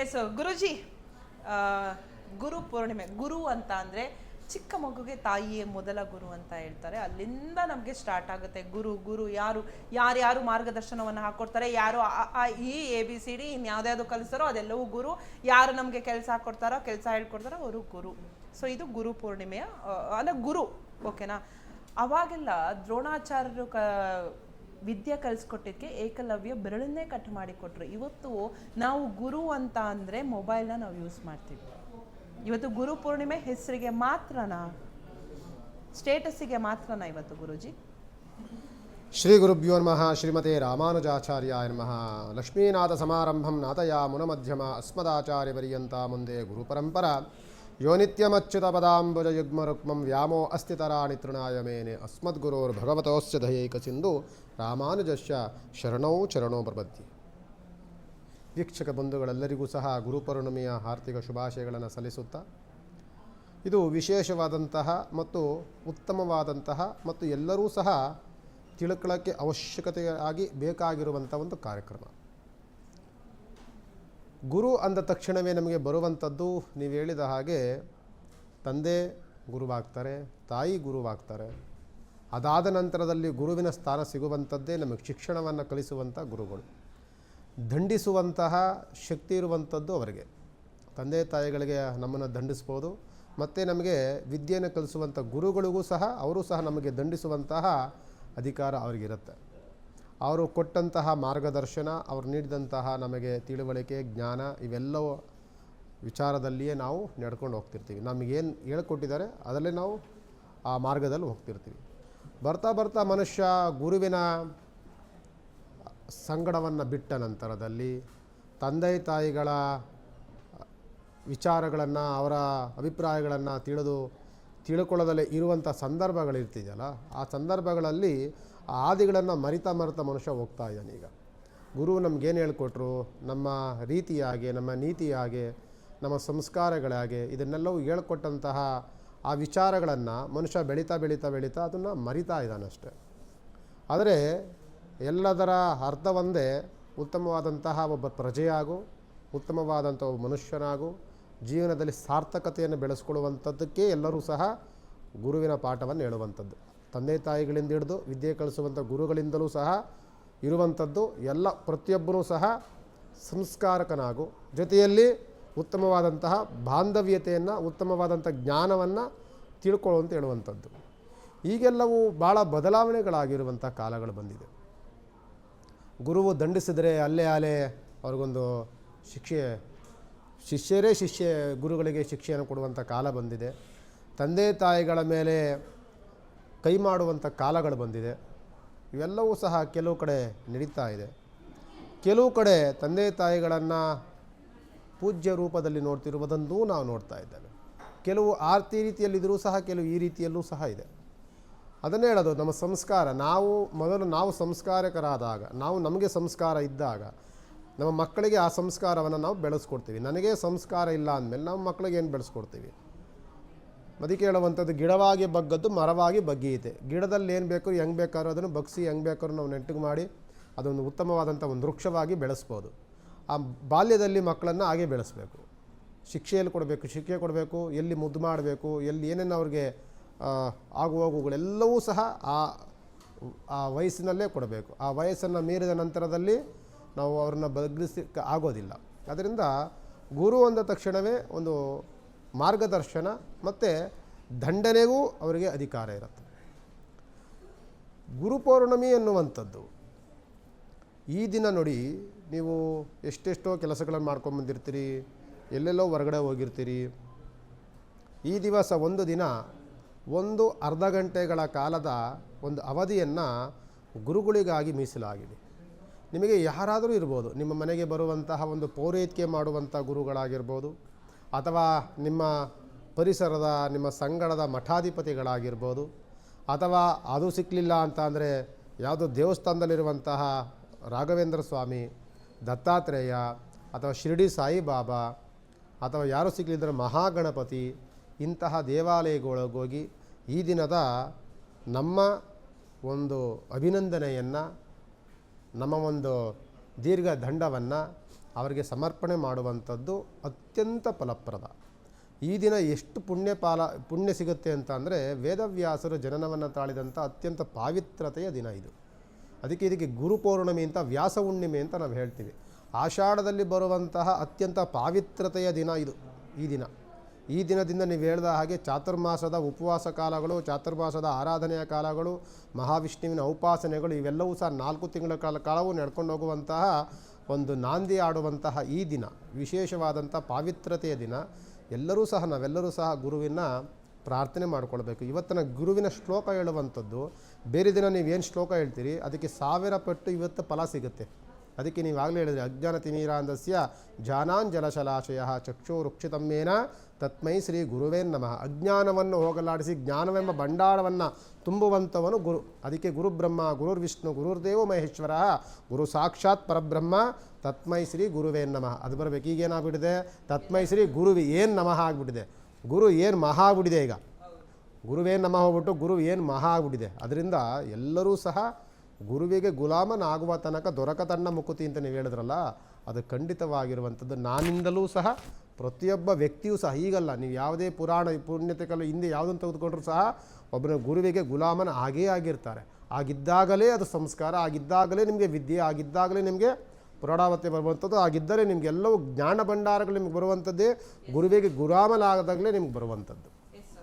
S ಗುರುಜಿ, ಆ, ಗುರು ಪೂರ್ಣಿಮೆ. ಗುರು ಅಂತ ಅಂದರೆ ಚಿಕ್ಕ ಮಗುಗೆ ತಾಯಿಯೇ ಮೊದಲ ಗುರು ಅಂತ ಹೇಳ್ತಾರೆ. ಅಲ್ಲಿಂದ ನಮಗೆ ಸ್ಟಾರ್ಟ್ ಆಗುತ್ತೆ ಗುರು. ಗುರು ಯಾರ್ಯಾರು ಮಾರ್ಗದರ್ಶನವನ್ನು ಹಾಕೊಡ್ತಾರೆ, ಯಾರು ಈ ABCD ಇನ್ಯಾವ್ದ್ಯಾವುದು ಕಲಿಸ್ತಾರೋ ಅದೆಲ್ಲವೂ ಗುರು. ಯಾರು ನಮಗೆ ಕೆಲಸ ಹಾಕೊಡ್ತಾರೋ, ಕೆಲಸ ಹೇಳ್ಕೊಡ್ತಾರೋ ಅವರು ಗುರು. ಸೊ ಇದು ಗುರು ಪೂರ್ಣಿಮೆಯ ಅಂದರೆ ಗುರು, ಓಕೆನಾ. ಅವಾಗೆಲ್ಲ ದ್ರೋಣಾಚಾರ್ಯರು ವಿದ್ಯೆ ಕಲಿಸ್ಕೊಟ್ಟಿದ್ದಕ್ಕೆ ಏಕಲವ್ಯ ಬೆರಳನ್ನೇ ಕಟ್ ಮಾಡಿ ಕೊಟ್ರು. ಇವತ್ತು ನಾವು ಗುರು ಅಂತ ಅಂದರೆ ಮೊಬೈಲ್ನ ನಾವು ಯೂಸ್ ಮಾಡ್ತೀವಿ. ಇವತ್ತು ಗುರು ಪೂರ್ಣಿಮೆ ಹೆಸರಿಗೆ ಮಾತ್ರನಾ, ಸ್ಟೇಟಸ್ಸಿಗೆ ಮಾತ್ರನಾ ಇವತ್ತು ಗುರುಜಿ? ಶ್ರೀ ಗುರುಭ್ಯೋ ನಮಃ. ಶ್ರೀಮತೆ ರಾಮಾನುಜಾಚಾರ್ಯಾಯ ನಮಃ. ಲಕ್ಷ್ಮೀನಾಥ ಸಮಾರಂಭಂ ನಾಥಯ ಮುನಮಧ್ಯಮ ಅಸ್ಮದಾಚಾರ್ಯ ಪರ್ಯಂತ ಮುಂದೆ ಗುರು ಪರಂಪರಾ. ಯೋ ನಿತ್ಯಮಚ್ಯುತ ಪದಾಂಬುಜ ಯುಗ್ಮ ರುಕ್ಮಂ ವ್ಯಾಮೋ ಅಸ್ತಿತರಾಣಿ ತೃಣಾಯ ಮೇನೆ ಅಸ್ಮದ್ಗುರೋರ್ ಭಗವತೋಸ್ಯ ದಯೈಕ ಸಿಂಧು ರಾಮಾನುಜಸ್ಯ ಶರಣೌ ಚರಣೋ ಪ್ರಪದ್ಯೆ. ವೀಕ್ಷಕ ಬಂಧುಗಳೆಲ್ಲರಿಗೂ ಸಹ ಗುರುಪೌರ್ಣಿಮೆಯ ಆರ್ಥಿಕ ಶುಭಾಶಯಗಳನ್ನು ಸಲ್ಲಿಸುತ್ತಾ, ಇದು ವಿಶೇಷವಾದಂತಹ ಮತ್ತು ಉತ್ತಮವಾದಂತಹ ಮತ್ತು ಎಲ್ಲರೂ ಸಹ ತಿಳ್ಕೊಳ್ಳೋಕ್ಕೆ ಅವಶ್ಯಕತೆಯಾಗಿ ಬೇಕಾಗಿರುವಂಥ ಒಂದು ಕಾರ್ಯಕ್ರಮ. ಗುರು ಅಂದ ತಕ್ಷಣವೇ ನಮಗೆ ಬರುವಂಥದ್ದು, ನೀವು ಹೇಳಿದ ಹಾಗೆ ತಂದೆ ಗುರುವಾಗ್ತಾರೆ, ತಾಯಿ ಗುರುವಾಗ್ತಾರೆ. ಅದಾದ ನಂತರದಲ್ಲಿ ಗುರುವಿನ ಸ್ಥಾನ ಸಿಗುವಂಥದ್ದೇ ನಮಗೆ ಶಿಕ್ಷಣವನ್ನು ಕಲಿಸುವಂಥ ಗುರುಗಳು. ದಂಡಿಸುವಂತಹ ಶಕ್ತಿ ಇರುವಂಥದ್ದು ಅವರಿಗೆ. ತಂದೆ ತಾಯಿಗಳಿಗೆ ನಮ್ಮನ್ನು ದಂಡಿಸ್ಬೋದು, ಮತ್ತು ನಮಗೆ ವಿದ್ಯೆಯನ್ನು ಕಲಿಸುವಂಥ ಗುರುಗಳಿಗೂ ಸಹ ಅವರು ಸಹ ನಮಗೆ ದಂಡಿಸುವಂತಹ ಅಧಿಕಾರ ಅವರಿಗಿರುತ್ತೆ. ಅವರು ಕೊಟ್ಟಂತಹ ಮಾರ್ಗದರ್ಶನ, ಅವರು ನೀಡಿದಂತಹ ನಮಗೆ ತಿಳುವಳಿಕೆ, ಜ್ಞಾನ, ಇವೆಲ್ಲವೂ ವಿಚಾರದಲ್ಲಿಯೇ ನಾವು ನಡ್ಕೊಂಡು ಹೋಗ್ತಿರ್ತೀವಿ. ನಮಗೇನು ಹೇಳ್ಕೊಟ್ಟಿದ್ದಾರೆ ಅದರಲ್ಲೇ ನಾವು ಆ ಮಾರ್ಗದಲ್ಲಿ ಹೋಗ್ತಿರ್ತೀವಿ. ಬರ್ತಾ ಬರ್ತಾ ಮನುಷ್ಯ ಗುರುವಿನ ಸಂಗಡವನ್ನು ಬಿಟ್ಟ ನಂತರದಲ್ಲಿ ತಂದೆ ತಾಯಿಗಳ ವಿಚಾರಗಳನ್ನು, ಅವರ ಅಭಿಪ್ರಾಯಗಳನ್ನು ತಿಳ್ಕೊಳ್ಳೋದಲ್ಲೇ ಇರುವಂಥ ಸಂದರ್ಭಗಳಿರ್ತಿದೆಯಲ್ಲ, ಆ ಸಂದರ್ಭಗಳಲ್ಲಿ ಆ ಆದಿಗಳನ್ನು ಮರಿತಾ ಮನುಷ್ಯ ಹೋಗ್ತಾ ಇದ್ದಾನೆ. ಈಗ ಗುರು ನಮಗೇನು ಹೇಳ್ಕೊಟ್ರು, ನಮ್ಮ ರೀತಿಯಾಗೆ, ನಮ್ಮ ನೀತಿಯಾಗೆ, ನಮ್ಮ ಸಂಸ್ಕಾರಗಳಾಗೆ ಇದನ್ನೆಲ್ಲವೂ ಹೇಳ್ಕೊಟ್ಟಂತಹ ಆ ವಿಚಾರಗಳನ್ನು ಮನುಷ್ಯ ಬೆಳೀತಾ ಬೆಳೀತಾ ಬೆಳೀತಾ ಅದನ್ನು ಮರಿತಾ ಇದ್ದಾನಷ್ಟೆ. ಆದರೆ ಎಲ್ಲದರ ಅರ್ಥ ಒಂದೇ, ಉತ್ತಮವಾದಂತಹ ಒಬ್ಬ ಪ್ರಜೆಯಾಗು, ಉತ್ತಮವಾದಂಥ ಒಬ್ಬ ಮನುಷ್ಯನಾಗು, ಜೀವನದಲ್ಲಿ ಸಾರ್ಥಕತೆಯನ್ನು ಬೆಳೆಸ್ಕೊಳ್ಳುವಂಥದ್ದಕ್ಕೆ ಎಲ್ಲರೂ ಸಹ ಗುರುವಿನ ಪಾಠವನ್ನು ಹೇಳುವಂಥದ್ದು. ತಂದೆ ತಾಯಿಗಳಿಂದ ಹಿಡಿದು ವಿದ್ಯೆ ಕಲಿಸುವಂಥ ಗುರುಗಳಿಂದಲೂ ಸಹ ಇರುವಂಥದ್ದು ಎಲ್ಲ. ಪ್ರತಿಯೊಬ್ಬರೂ ಸಹ ಸಂಸ್ಕಾರಕನಾಗು, ಜೊತೆಯಲ್ಲಿ ಉತ್ತಮವಾದಂತಹ ಬಾಂಧವ್ಯತೆಯನ್ನು, ಉತ್ತಮವಾದಂಥ ಜ್ಞಾನವನ್ನು ತಿಳ್ಕೊಳ್ಳುವಂತ ಹೇಳುವಂಥದ್ದು. ಈಗೆಲ್ಲವೂ ಭಾಳ ಬದಲಾವಣೆಗಳಾಗಿರುವಂಥ ಕಾಲಗಳು ಬಂದಿದೆ. ಗುರುವು ದಂಡಿಸಿದರೆ ಅಲ್ಲೇ ಅವ್ರಿಗೊಂದು ಶಿಷ್ಯ ಗುರುಗಳಿಗೆ ಶಿಕ್ಷೆಯನ್ನು ಕೊಡುವಂಥ ಕಾಲ ಬಂದಿದೆ. ತಂದೆ ತಾಯಿಗಳ ಮೇಲೆ ಕೈ ಮಾಡುವಂಥ ಕಾಲಗಳು ಬಂದಿದೆ. ಇವೆಲ್ಲವೂ ಸಹ ಕೆಲವು ಕಡೆ ನಡೀತಾ ಇದೆ. ಕೆಲವು ಕಡೆ ತಂದೆ ತಾಯಿಗಳನ್ನು ಪೂಜ್ಯ ರೂಪದಲ್ಲಿ ನೋಡ್ತಿರುವುದನ್ನು ನಾವು ನೋಡ್ತಾ ಇದ್ದೇವೆ. ಕೆಲವು ಆರ್ತಿ ರೀತಿಯಲ್ಲಿದ್ದರೂ ಸಹ ಕೆಲವು ಈ ರೀತಿಯಲ್ಲೂ ಸಹ ಇದೆ. ಅದನ್ನೇ ಹೇಳೋದು, ನಮ್ಮ ಸಂಸ್ಕಾರ, ನಾವು ಸಂಸ್ಕಾರಕರಾದಾಗ, ನಮಗೆ ಸಂಸ್ಕಾರ ಇದ್ದಾಗ ನಮ್ಮ ಮಕ್ಕಳಿಗೆ ಆ ಸಂಸ್ಕಾರವನ್ನು ನಾವು ಬೆಳೆಸ್ಕೊಡ್ತೀವಿ. ನನಗೆ ಸಂಸ್ಕಾರ ಇಲ್ಲ ಅಂದಮೇಲೆ ನಮ್ಮ ಮಕ್ಕಳಿಗೆ ಏನು ಬೆಳೆಸ್ಕೊಡ್ತೀವಿ? ಅದಕ್ಕೆ ಹೇಳುವಂಥದ್ದು, ಗಿಡವಾಗಿ ಬಗ್ಗದ್ದು ಮರವಾಗಿ ಬಗ್ಗೀತೆ. ಗಿಡದಲ್ಲಿ ಏನು ಬೇಕು ಹೆಂಗೆ ಬೇಕಾದ್ರೂ ಅದನ್ನು ಬಗ್ಸಿ ಹೆಂಗೆ ಬೇಕಾದ್ರೂ ನಾವು ನೆಟ್ಟಿಗೆ ಮಾಡಿ ಅದೊಂದು ಉತ್ತಮವಾದಂಥ ಒಂದು ವೃಕ್ಷವಾಗಿ ಬೆಳೆಸ್ಬೋದು. ಆ ಬಾಲ್ಯದಲ್ಲಿ ಮಕ್ಕಳನ್ನು ಹಾಗೆ ಬೆಳೆಸಬೇಕು. ಶಿಕ್ಷೆ ಕೊಡಬೇಕು, ಎಲ್ಲಿ ಮುದ್ದು ಮಾಡಬೇಕು, ಎಲ್ಲಿ ಏನೇನು ಅವ್ರಿಗೆ ಆಗುವಾಗುಗಳೆಲ್ಲವೂ ಸಹ ಆ ವಯಸ್ಸಿನಲ್ಲೇ ಕೊಡಬೇಕು. ಆ ವಯಸ್ಸನ್ನು ಮೀರಿದ ನಂತರದಲ್ಲಿ ನಾವು ಅವ್ರನ್ನ ಬಗ್ಗಿಸಲಿಕ್ಕೆ ಆಗೋದಿಲ್ಲ. ಅದರಿಂದ ಗುರು ಅಂದ ತಕ್ಷಣವೇ ಒಂದು ಮಾರ್ಗದರ್ಶನ ಮತ್ತು ದಂಡನೆಗೂ ಅವರಿಗೆ ಅಧಿಕಾರ ಇರುತ್ತೆ. ಗುರುಪೌರ್ಣಮಿ ಎನ್ನುವಂಥದ್ದು ಈ ದಿನ ನೋಡಿ, ನೀವು ಎಷ್ಟೆಷ್ಟೋ ಕೆಲಸಗಳನ್ನು ಮಾಡ್ಕೊಂಬಂದಿರ್ತೀರಿ, ಎಲ್ಲೆಲ್ಲೋ ಹೊರಗಡೆ ಹೋಗಿರ್ತೀರಿ. ಈ ದಿವಸ ಒಂದು ದಿನ ಒಂದು ಅರ್ಧ ಗಂಟೆಗಳ ಕಾಲದ ಒಂದು ಅವಧಿಯನ್ನು ಗುರುಗಳಿಗಾಗಿ ಮೀಸಲಾಗಿದೆ. ನಿಮಗೆ ಯಾರಾದರೂ ಇರ್ಬೋದು, ನಿಮ್ಮ ಮನೆಗೆ ಬರುವಂತಹ ಒಂದು ಪೌರೋಹಿತ್ಯ ಮಾಡುವಂಥ ಗುರುಗಳಾಗಿರ್ಬೋದು, ಅಥವಾ ನಿಮ್ಮ ಪರಿಸರದ ನಿಮ್ಮ ಸಂಗಡದ ಮಠಾಧಿಪತಿಗಳಾಗಿರ್ಬೋದು, ಅಥವಾ ಅದು ಸಿಕ್ಕಲಿಲ್ಲ ಅಂತ ಅಂದರೆ ಯಾವುದೋ ದೇವಸ್ಥಾನದಲ್ಲಿರುವಂತಹ ರಾಘವೇಂದ್ರ ಸ್ವಾಮಿ, ದತ್ತಾತ್ರೇಯ, ಅಥವಾ ಶಿರ್ಡಿ ಸಾಯಿಬಾಬಾ, ಅಥವಾ ಯಾರು ಸಿಕ್ಕಲಿದ್ದರೆ ಮಹಾಗಣಪತಿ, ಇಂತಹ ದೇವಾಲಯಗಳಿಗೋಗಿ ಈ ದಿನದ ನಮ್ಮ ಒಂದು ಅಭಿನಂದನೆಯನ್ನು, ನಮ್ಮ ಒಂದು ದೀರ್ಘ ದಂಡವನ್ನು ಅವರಿಗೆ ಸಮರ್ಪಣೆ ಮಾಡುವಂಥದ್ದು ಅತ್ಯಂತ ಫಲಪ್ರದ. ಈ ದಿನ ಎಷ್ಟು ಪುಣ್ಯ ಸಿಗುತ್ತೆ ಅಂತ ಅಂದರೆ, ವೇದವ್ಯಾಸರು ಜನನವನ್ನು ತಾಳಿದಂಥ ಅತ್ಯಂತ ಪಾವಿತ್ರತೆಯ ದಿನ ಇದು. ಇದಕ್ಕೆ ಗುರು ಪೌರ್ಣಮಿ ಅಂತ, ವ್ಯಾಸ ಹುಣ್ಣಿಮೆ ಅಂತ ನಾವು ಹೇಳ್ತೀವಿ. ಆಷಾಢದಲ್ಲಿ ಬರುವಂತಹ ಅತ್ಯಂತ ಪಾವಿತ್ರತೆಯ ದಿನ ಇದು. ಈ ದಿನದಿಂದ ನೀವು ಹೇಳಿದ ಹಾಗೆ ಚಾತುರ್ಮಾಸದ ಉಪವಾಸ ಕಾಲಗಳು, ಚಾತುರ್ಮಾಸದ ಆರಾಧನೆಯ ಕಾಲಗಳು, ಮಹಾವಿಷ್ಣುವಿನ ಉಪಾಸನೆಗಳು ಇವೆಲ್ಲವೂ ಸಹ 4 ತಿಂಗಳ ಕಾಲವೂ ನಡ್ಕೊಂಡು ಹೋಗುವಂತಹ ಒಂದು ನಾಂದಿ ಆಡುವಂತಹ ಈ ದಿನ ವಿಶೇಷವಾದಂಥ ಪಾವಿತ್ರತೆಯ ದಿನ. ನಾವೆಲ್ಲರೂ ಸಹ ಗುರುವಿನ ಪ್ರಾರ್ಥನೆ ಮಾಡಿಕೊಳ್ಬೇಕು. ಇವತ್ತಿನ ಗುರುವಿನ ಶ್ಲೋಕ ಹೇಳುವಂಥದ್ದು, ಬೇರೆ ದಿನ ನೀವೇನು ಶ್ಲೋಕ ಹೇಳ್ತೀರಿ ಅದಕ್ಕೆ 1000 ಪಟ್ಟು ಇವತ್ತು ಫಲ ಸಿಗುತ್ತೆ. ಅದಕ್ಕೆ ನೀವಾಗಲೇ ಹೇಳಿದ್ರಿ, ಅಜ್ಞಾನ ತಿಮಿರಾಂಧಸ್ಯ ಜಾನಾಂಜಲಶಲಾಶಯ ಚಕ್ಷುರುಕ್ಷಿತಮ್ಮೇನ ತತ್ಮೈ ಶ್ರೀ ಗುರುವೇ ನಮಃ. ಅಜ್ಞಾನವನ್ನು ಹೋಗಲಾಡಿಸಿ ಜ್ಞಾನವೆಂಬ ಭಂಡಾರವನ್ನು ತುಂಬುವಂಥವನು ಗುರು. ಅದಕ್ಕೆ ಗುರುಬ್ರಹ್ಮ ಗುರುರ್ವಿಷ್ಣು ಗುರುರ್ದೇವೋ ಮಹೇಶ್ವರ ಗುರು ಸಾಕ್ಷಾತ್ ಪರಬ್ರಹ್ಮ ತತ್ಮೈ ಶ್ರೀ ಗುರುವೇ ನಮಃ. ಅದು ಬರಬೇಕು. ಈಗೇನಾಗ್ಬಿಟ್ಟಿದೆ, ತತ್ಮೈ ಶ್ರೀ ಗುರುವಿ ಏನು ನಮಃ ಆಗಿಬಿಟ್ಟಿದೆ. ಗುರು ಏನು ಮಹಾ ಆಗ್ಬಿಟ್ಟಿದೆ. ಈಗ ಗುರುವೇ ನಮಃ ಹೋಗ್ಬಿಟ್ಟು ಗುರು ಏನು ಮಹಾ ಆಗ್ಬಿಟ್ಟಿದೆ. ಅದರಿಂದ ಎಲ್ಲರೂ ಸಹ ಗುರುವಿಗೆ ಗುಲಾಮನಾಗುವ ತನಕ ದೊರಕತಣ್ಣ ಮುಕುತಿ ಅಂತ ನೀವು ಹೇಳಿದ್ರಲ್ಲ, ಅದು ಖಂಡಿತವಾಗಿರುವಂಥದ್ದು. ನಾನಿಂದಲೂ ಸಹ ಪ್ರತಿಯೊಬ್ಬ ವ್ಯಕ್ತಿಯೂ ಸಹ, ಈಗಲ್ಲ ನೀವು ಯಾವುದೇ ಪುರಾಣ ಪುಣ್ಯತೆಗಳು ಹಿಂದೆ ಯಾವುದನ್ನು ತೆಗೆದುಕೊಂಡ್ರೂ ಸಹ ಒಬ್ಬನ ಗುರುವಿಗೆ ಗುಲಾಮನ ಆಗೇ ಆಗಿರ್ತಾರೆ. ಆಗಿದ್ದಾಗಲೇ ಅದು ಸಂಸ್ಕಾರ, ಆಗಿದ್ದಾಗಲೇ ನಿಮಗೆ ವಿದ್ಯೆ, ಆಗಿದ್ದಾಗಲೇ ನಿಮಗೆ ಪ್ರೌಢಾವತೆ ಬರುವಂಥದ್ದು, ಆಗಿದ್ದರೆ ನಿಮಗೆಲ್ಲವೂ ಜ್ಞಾನ ಭಂಡಾರಗಳು ನಿಮ್ಗೆ ಬರುವಂಥದ್ದೇ. ಗುರುವಿಗೆ ಗುಲಾಮನಾಗದಾಗಲೇ ನಿಮ್ಗೆ ಬರುವಂಥದ್ದು.